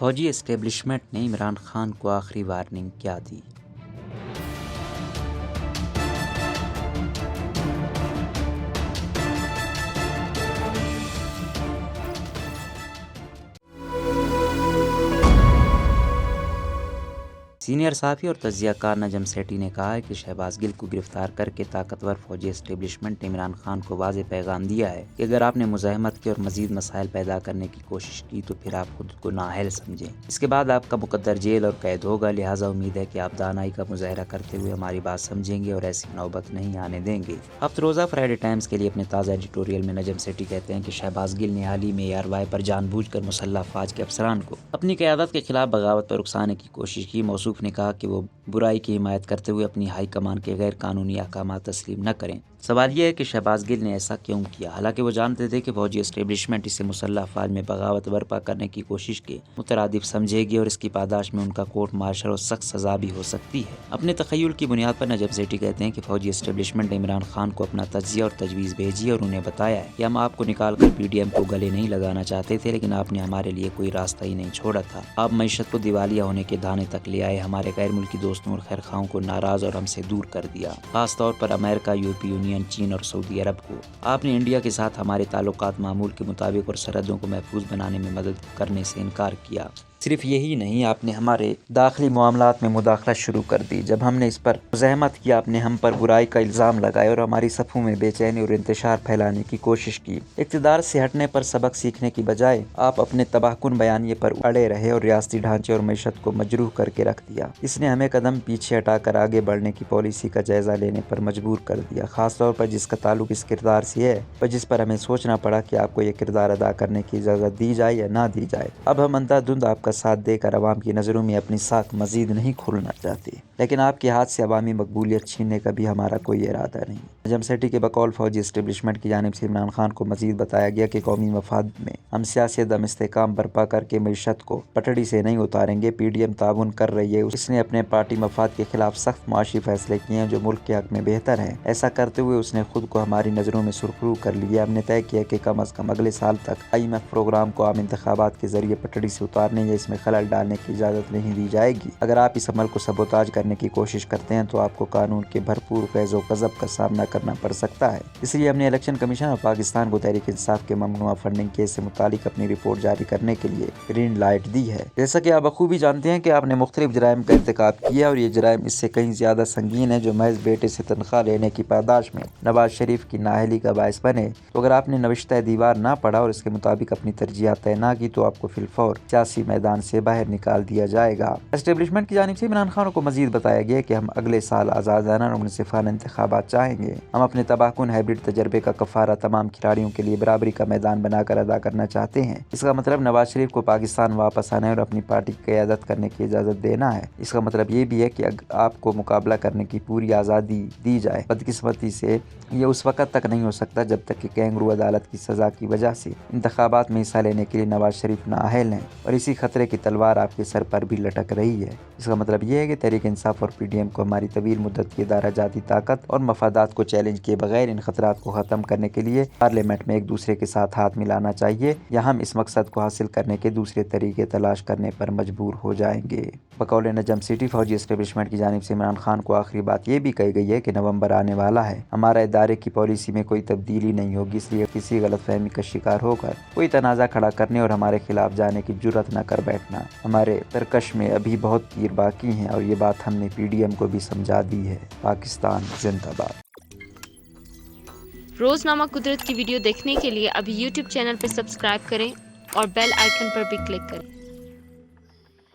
فوجی اسٹیبلشمنٹ نے عمران خان کو آخری وارننگ کیا دی؟ سینئر صحافی اور تجزیہ کار نجم سیٹھی نے کہا ہے کہ شہباز گل کو گرفتار کر کے طاقتور فوجی اسٹیبلشمنٹ نے عمران خان کو واضح پیغام دیا ہے کہ اگر آپ نے مزاحمت کی اور مزید مسائل پیدا کرنے کی کوشش کی تو پھر آپ خود کو نااہل سمجھیں۔ اس کے بعد آپ کا مقدر جیل اور قید ہوگا، لہٰذا امید ہے کہ آپ دانائی کا مظاہرہ کرتے ہوئے ہماری بات سمجھیں گے اور ایسی نوبت نہیں آنے دیں گے۔ ہفتہ روزہ فرائیڈے ٹائمز کے لیے اپنے تازہ ایڈیٹوریل میں نجم سیٹھی کہتے ہیں کہ شہباز گل نے حال ہی میں ARY پر جان بوجھ کر مسلح افواج کے افسران کو اپنی قیادت کے خلاف بغاوت پر اکسانے کی کوشش کی۔ موصوف نے کہا کہ وہ برائی کی حمایت کرتے ہوئے اپنی ہائی کمان کے غیر قانونی احکامات تسلیم نہ کریں۔ سوال یہ ہے کہ شہباز گل نے ایسا کیوں کیا، حالانکہ وہ جانتے تھے کہ فوجی اسٹیبلشمنٹ اسے مسلح افواج میں بغاوت برپا کرنے کی کوشش کے مترادف سمجھے گی اور اس کی پاداش میں ان کا کورٹ مارشل اور سخت سزا بھی ہو سکتی ہے۔ اپنے تخیل کی بنیاد پر نجم سیٹھی کہتے ہیں کہ فوجی اسٹیبلشمنٹ نے عمران خان کو اپنا تجزیہ اور تجویز بھیجی اور انہیں بتایا ہے کہ ہم آپ کو نکال کر PDM کو گلے نہیں لگانا چاہتے تھے، لیکن آپ نے ہمارے لیے کوئی راستہ ہی نہیں چھوڑا تھا۔ آپ معیشت کو دیوالیہ ہونے کے دھانے تک لے آئے، ہمارے غیر ملکی دوستوں اور خیر خواہوں کو ناراض اور ہم سے دور کر دیا، خاص طور پر امریکہ، یورپی یونین، چین اور سعودی عرب کو۔ آپ نے انڈیا کے ساتھ ہمارے تعلقات معمول کے مطابق اور سرحدوں کو محفوظ بنانے میں مدد کرنے سے انکار کیا۔ صرف یہی نہیں، آپ نے ہمارے داخلی معاملات میں مداخلت شروع کر دی۔ جب ہم نے اس پر مزاحمت کی، آپ نے ہم پر برائی کا الزام لگایا اور ہماری صفوں میں بے چینی اور انتشار پھیلانے کی کوشش کی۔ اقتدار سے ہٹنے پر سبق سیکھنے کی بجائے آپ اپنے تباہ کن بیانیے پر اڑے رہے اور ریاستی ڈھانچے اور معیشت کو مجروح کر کے رکھ دیا۔ اس نے ہمیں قدم پیچھے ہٹا کر آگے بڑھنے کی پالیسی کا جائزہ لینے پر مجبور کر دیا، خاص طور پر جس کا تعلق اس کردار سے ہے پر جس پر ہمیں سوچنا پڑا کہ آپ کو یہ کردار ادا کرنے کی اجازت دی جائے یا نہ دی جائے۔ اب ہم اندھا دھند آپ کا ساتھ دے کر عوام کی نظروں میں اپنی ساکھ مزید نہیں کھولنا چاہتے، لیکن آپ کے ہاتھ سے عوامی مقبولیت چھیننے کا بھی ہمارا کوئی ارادہ نہیں۔ نجم سیٹھی کے بقول فوجی اسٹیبلشمنٹ کی جانب سے عمران خان کو مزید بتایا گیا کہ قومی مفاد میں ہم سیاسی عدم استحکام برپا کر کے معیشت کو پٹڑی سے نہیں اتاریں گے۔ PDM تعاون کر رہی ہے، اس نے اپنے پارٹی مفاد کے خلاف سخت معاشی فیصلے کیے ہیں جو ملک کے حق میں بہتر ہیں۔ ایسا کرتے ہوئے اس نے خود کو ہماری نظروں میں سرخرو کر لیا۔ ہم نے طے کیا کہ کم از کم اگلے سال تک IMF پروگرام کو عام انتخابات کے ذریعے پٹڑی سے اتارنے یا اس میں خلل ڈالنے کی اجازت نہیں دی جائے گی۔ اگر آپ اس عمل کو سبوتاژ کرنے کی کوشش کرتے ہیں تو آپ کو قانون کے بھرپور فیض و غضب کا سامنا کرنا پڑ سکتا ہے۔ اس لیے ہم نے الیکشن کمیشن اور پاکستان کو تحریک انصاف کے ممنوعہ فنڈنگ کیس سے متعلق اپنی رپورٹ جاری کرنے کے لیے گرین لائٹ دی ہے۔ جیسا کہ آپ بخوبی جانتے ہیں کہ آپ نے مختلف جرائم کا ارتکاب کیا اور یہ جرائم اس سے کہیں زیادہ سنگین ہے جو محض بیٹے سے تنخواہ لینے کی پاداش میں نواز شریف کی نااہلی کا باعث بنے۔ تو اگر آپ نے نوشتہ دیوار نہ پڑھا اور اس کے مطابق اپنی ترجیحات طے نہ کی تو آپ کو فی الفور سیاسی میدان سے باہر نکال دیا جائے گا۔ اسٹیبلشمنٹ کی جانب سے عمران خان کو مزید بتایا گیا کہ ہم اگلے سال آزادانہ اور منصفانہ انتخابات چاہیں گے۔ ہم اپنے تباہ کن ہائبرڈ تجربے کا کفارہ تمام کھلاڑیوں کے لیے برابری کا میدان بنا کر ادا کرنا چاہتے ہیں۔ اس کا مطلب نواز شریف کو پاکستان واپس آنے اور اپنی پارٹی کی قیادت کرنے کی اجازت دینا ہے۔ اس کا مطلب یہ بھی ہے کہ آپ کو مقابلہ کرنے کی پوری آزادی دی جائے۔ بدقسمتی سے یہ اس وقت تک نہیں ہو سکتا جب تک کہ کینگرو عدالت کی سزا کی وجہ سے انتخابات میں حصہ لینے کے لیے نواز شریف نااہل ہیں اور اسی خطرے کی تلوار آپ کے سر پر بھی لٹک رہی ہے۔ اس کا مطلب یہ ہے کہ تحریک انصاف اور PDM کو ہماری طویل مدت کی ادارہ جاتی طاقت اور مفادات کو چیلنج کیے بغیر ان خطرات کو ختم کرنے کے لیے پارلیمنٹ میں ایک دوسرے کے ساتھ ہاتھ ملانا چاہیے یا ہم اس مقصد کو حاصل کرنے کے دوسرے طریقے تلاش کرنے پر مجبور ہو جائیں گے۔ بقول نجم سیٹھی فوجی اسٹیبلشمنٹ کی جانب سے عمران خان کو آخری بات یہ بھی کہی گئی ہے کہ نومبر آنے والا ہے، ہمارا ادارے کی پالیسی میں کوئی تبدیلی نہیں ہوگی، اس لیے کسی غلط فہمی کا شکار ہو کر کوئی تنازع کھڑا کرنے اور ہمارے خلاف جانے کی جرات نہ کر بیٹھنا۔ ہمارے ترکش میں ابھی بہت تیر باقی ہیں اور یہ بات ہم نے PDM کو بھی سمجھا دی ہے۔ پاکستان زندہ باد۔ روزنامہ قدرت کی ویڈیو دیکھنے کے لیے ابھی YouTube چینل پر سبسکرائب کریں اور بیل آئیکن پر بھی کلک کریں۔